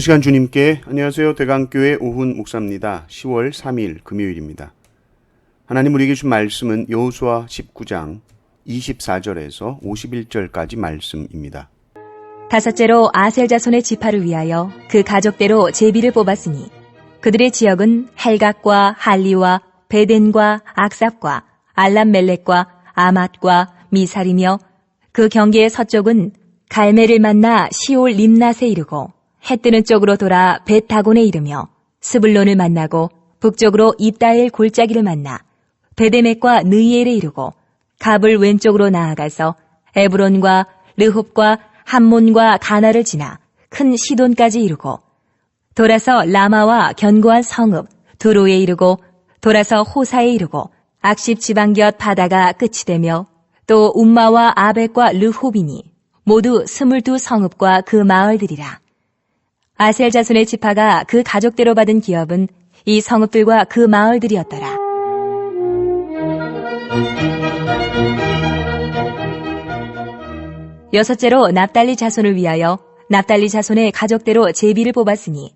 첫 시간 주님께 안녕하세요. 대강교회 오훈 목사입니다. 10월 3일 금요일입니다. 하나님 우리에게 준 말씀은 여호수아 19장 24절에서 51절까지 말씀입니다. 다섯째로 아셀 자손의 지파를 위하여 그 가족대로 제비를 뽑았으니 그들의 지역은 헬각과 할리와 베덴과 악삽과 알람멜렉과 아맛과 미살이며 그 경계의 서쪽은 갈멜을 만나 시올 림낫에 이르고 해 뜨는 쪽으로 돌아 벳다곤에 이르며 스불론을 만나고 북쪽으로 입다엘 골짜기를 만나 베데멕과 느이엘에 이르고 갑을 왼쪽으로 나아가서 에브론과 르홉과 함몬과 가나를 지나 큰 시돈까지 이르고 돌아서 라마와 견고한 성읍 두로에 이르고 돌아서 호사에 이르고 악십 지방곁 바다가 끝이 되며 또 움마와 아벡과 르홉이니 모두 22 성읍과 그 마을들이라. 아셀 자손의 지파가 그 가족대로 받은 기업은 이 성읍들과 그 마을들이었더라. 여섯째로 납달리 자손을 위하여 납달리 자손의 가족대로 제비를 뽑았으니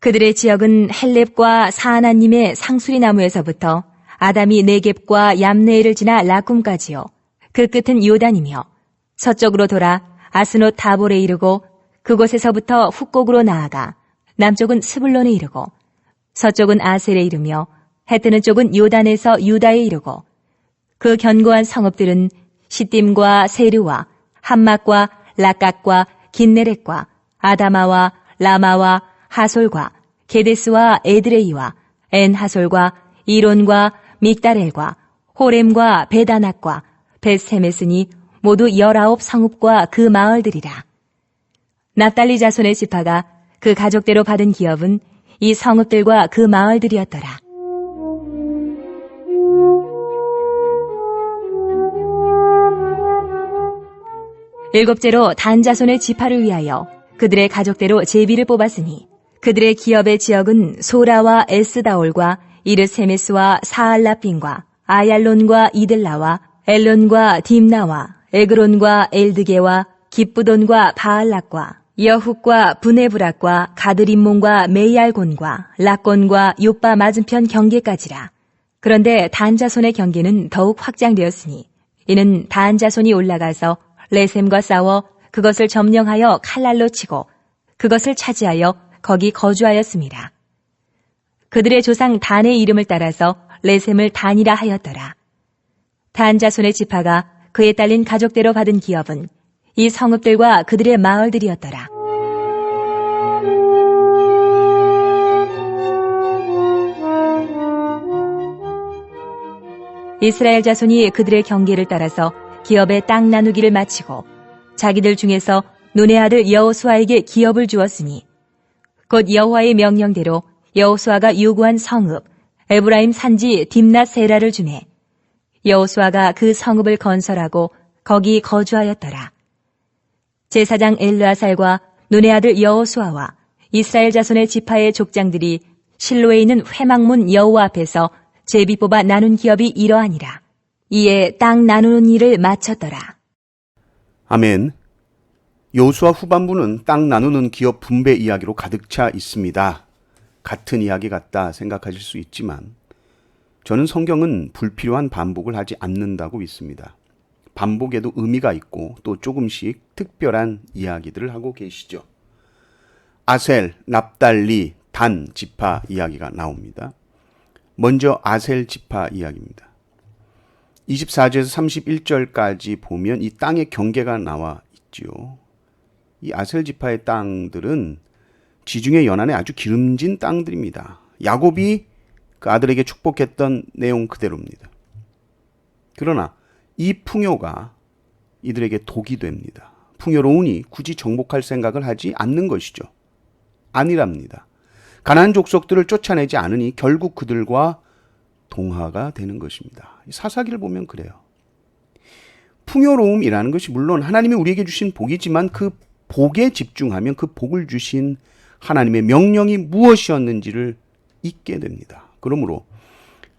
그들의 지역은 헬렙과 사하나님의 상수리 나무에서부터 아담이 네겝과 얌네엘을 지나 라쿰까지요. 그 끝은 요단이며 서쪽으로 돌아 아스노 타볼에 이르고 그곳에서부터 훅곡으로 나아가 남쪽은 스불론에 이르고 서쪽은 아셀에 이르며 해 뜨는 쪽은 요단에서 유다에 이르고 그 견고한 성읍들은 시딤과 세르와 함막과 락각과 긴네렛과 아다마와 라마와 하솔과 게데스와 에드레이와 엔하솔과 이론과 믹다렐과 호렘과 베다낙과 벳세메스니 모두 19 성읍과 그 마을들이라. 납달리 자손의 지파가 그 가족대로 받은 기업은 이 성읍들과 그 마을들이었더라. 일곱째로 단 자손의 지파를 위하여 그들의 가족대로 제비를 뽑았으니 그들의 기업의 지역은 소라와 에스다올과 이르세메스와 사알라핀과 아얄론과 이들라와 엘론과 딤나와 에그론과 엘드게와 깁부돈과 바알락과 여훅과 브네브락과 가드림몬과 메이알곤과 락곤과 요빠 맞은편 경계까지라. 그런데 단 자손의 경계는 더욱 확장되었으니 이는 단 자손이 올라가서 레셈과 싸워 그것을 점령하여 칼날로 치고 그것을 차지하여 거기 거주하였습니다. 그들의 조상 단의 이름을 따라서 레셈을 단이라 하였더라. 단 자손의 지파가 그에 딸린 가족대로 받은 기업은 이 성읍들과 그들의 마을들이었더라. 이스라엘 자손이 그들의 경계를 따라서 기업의 땅 나누기를 마치고 자기들 중에서 눈의 아들 여호수아에게 기업을 주었으니 곧 여호와의 명령대로 여호수아가 요구한 성읍 에브라임 산지 딥낫 세라를 주매 여호수아가 그 성읍을 건설하고 거기 거주하였더라. 제사장 엘르아살과 눈의 아들 여호수아와 이스라엘 자손의 지파의 족장들이 실로에 있는 회막문 여호와 앞에서 제비 뽑아 나눈 기업이 이러하니라. 이에 땅 나누는 일을 마쳤더라. 아멘. 여호수아 후반부는 땅 나누는 기업 분배 이야기로 가득 차 있습니다. 같은 이야기 같다 생각하실 수 있지만 저는 성경은 불필요한 반복을 하지 않는다고 믿습니다. 반복에도 의미가 있고 또 조금씩 특별한 이야기들을 하고 계시죠. 아셀, 납달리, 단 지파 이야기가 나옵니다. 먼저 아셀 지파 이야기입니다. 24절에서 31절까지 보면 이 땅의 경계가 나와 있죠. 이 아셀 지파의 땅들은 지중해 연안의 아주 기름진 땅들입니다. 야곱이 그 아들에게 축복했던 내용 그대로입니다. 그러나 이 풍요가 이들에게 독이 됩니다. 풍요로우니 굳이 정복할 생각을 하지 않는 것이죠. 아니랍니다. 가나안 족속들을 쫓아내지 않으니 결국 그들과 동화가 되는 것입니다. 사사기를 보면 그래요. 풍요로움이라는 것이 물론 하나님이 우리에게 주신 복이지만 그 복에 집중하면 그 복을 주신 하나님의 명령이 무엇이었는지를 잊게 됩니다. 그러므로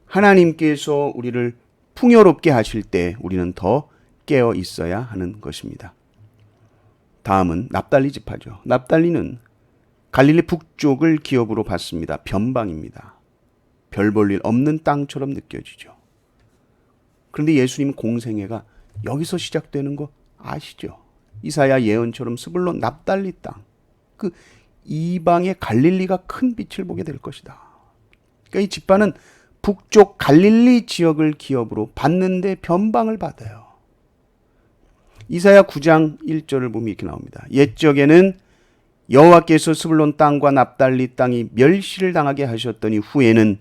하나님께서 우리를 풍요롭게 하실 때 우리는 더 깨어 있어야 하는 것입니다. 다음은 납달리 지파죠. 납달리는 갈릴리 북쪽을 기업으로 받습니다. 변방입니다. 별 볼 일 없는 땅처럼 느껴지죠. 그런데 예수님 공생애가 여기서 시작되는 거 아시죠? 이사야 예언처럼 스불론 납달리 땅, 그 이방의 갈릴리가 큰 빛을 보게 될 것이다. 그러니까 이 지파는 북쪽 갈릴리 지역을 기업으로 받는데 변방을 받아요. 이사야 9장 1절을 보면 이렇게 나옵니다. 옛적에는 여호와께서 스불론 땅과 납달리 땅이 멸시를 당하게 하셨더니 후에는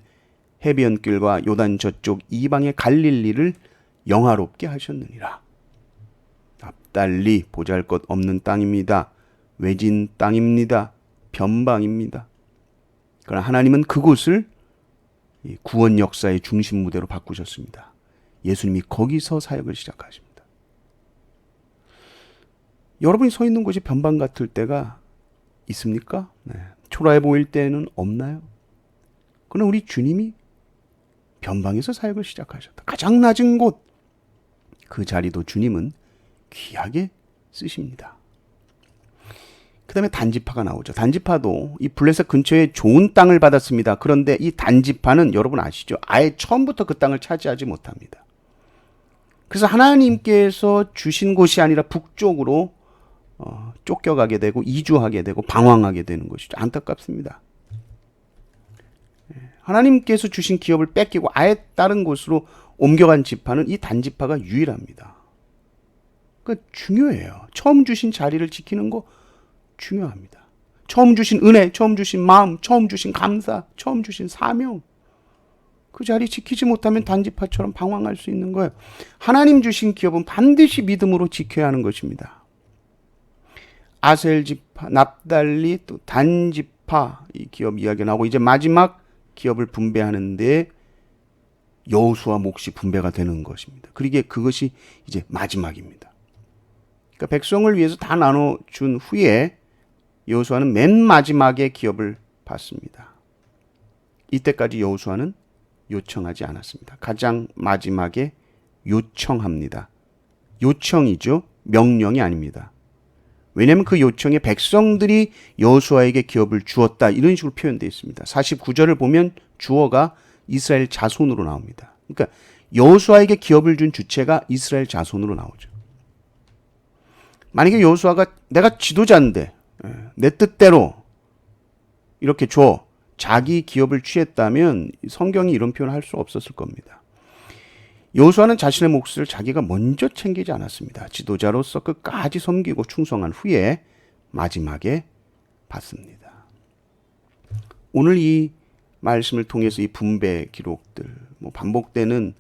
해변길과 요단 저쪽 이방의 갈릴리를 영화롭게 하셨느니라. 납달리 보잘것 없는 땅입니다. 외진 땅입니다. 변방입니다. 그러나 하나님은 그곳을 구원 역사의 중심 무대로 바꾸셨습니다. 예수님이 거기서 사역을 시작하십니다. 여러분이 서 있는 곳이 변방 같을 때가 있습니까? 네. 초라해 보일 때는 없나요? 그러나 우리 주님이 변방에서 사역을 시작하셨다. 가장 낮은 곳, 그 자리도 주님은 귀하게 쓰십니다. 그 다음에 단지파가 나오죠. 단지파도 이 블레셋 근처에 좋은 땅을 받았습니다. 그런데 이 단지파는 여러분 아시죠? 아예 처음부터 그 땅을 차지하지 못합니다. 그래서 하나님께서 주신 곳이 아니라 북쪽으로 쫓겨가게 되고 이주하게 되고 방황하게 되는 것이죠. 안타깝습니다. 하나님께서 주신 기업을 뺏기고 아예 다른 곳으로 옮겨간 지파는 이 단지파가 유일합니다. 그러니까 중요해요. 처음 주신 자리를 지키는 거 중요합니다. 처음 주신 은혜, 처음 주신 마음, 처음 주신 감사, 처음 주신 사명, 그 자리 지키지 못하면 단지파처럼 방황할 수 있는 거예요. 하나님 주신 기업은 반드시 믿음으로 지켜야 하는 것입니다. 아셀 지파, 납달리, 또 단지파 이 기업 이야기가 나오고 이제 마지막 기업을 분배하는데 여호수아 몫이 분배가 되는 것입니다. 그것이 이제 마지막입니다. 그러니까 백성을 위해서 다 나눠준 후에 여호수아는 맨 마지막에 기업을 받습니다. 이때까지 여호수아는 요청하지 않았습니다. 가장 마지막에 요청합니다. 요청이죠. 명령이 아닙니다. 왜냐하면 그 요청에 백성들이 여호수아에게 기업을 주었다 이런 식으로 표현되어 있습니다. 49절을 보면 주어가 이스라엘 자손으로 나옵니다. 그러니까 여호수아에게 기업을 준 주체가 이스라엘 자손으로 나오죠. 만약에 여호수아가 내가 지도자인데 내 뜻대로 이렇게 줘 자기 기업을 취했다면 성경이 이런 표현을 할 수 없었을 겁니다. 여호수아는 자신의 몫을 자기가 먼저 챙기지 않았습니다. 지도자로서 끝까지 섬기고 충성한 후에 마지막에 받습니다. 오늘 이 말씀을 통해서 이 분배 기록들, 반복되는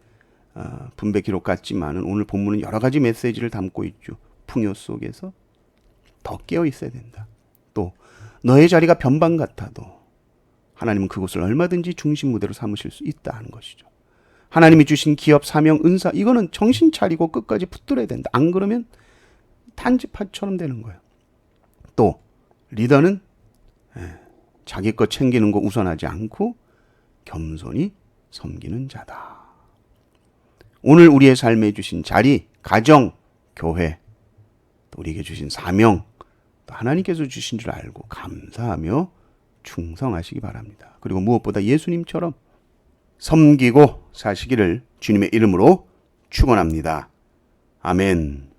분배 기록 같지만은 오늘 본문은 여러 가지 메시지를 담고 있죠. 풍요 속에서 더 깨어 있어야 된다. 또 너의 자리가 변방 같아도 하나님은 그곳을 얼마든지 중심 무대로 삼으실 수 있다 하는 것이죠. 하나님이 주신 기업, 사명, 은사 이거는 정신 차리고 끝까지 붙들어야 된다. 안 그러면 단지파처럼 되는 거예요. 또 리더는 자기 것 챙기는 거 우선하지 않고 겸손히 섬기는 자다. 오늘 우리의 삶에 주신 자리, 가정, 교회, 또 우리에게 주신 사명, 또 하나님께서 주신 줄 알고 감사하며 충성하시기 바랍니다. 그리고 무엇보다 예수님처럼 섬기고 사시기를 주님의 이름으로 축원합니다. 아멘.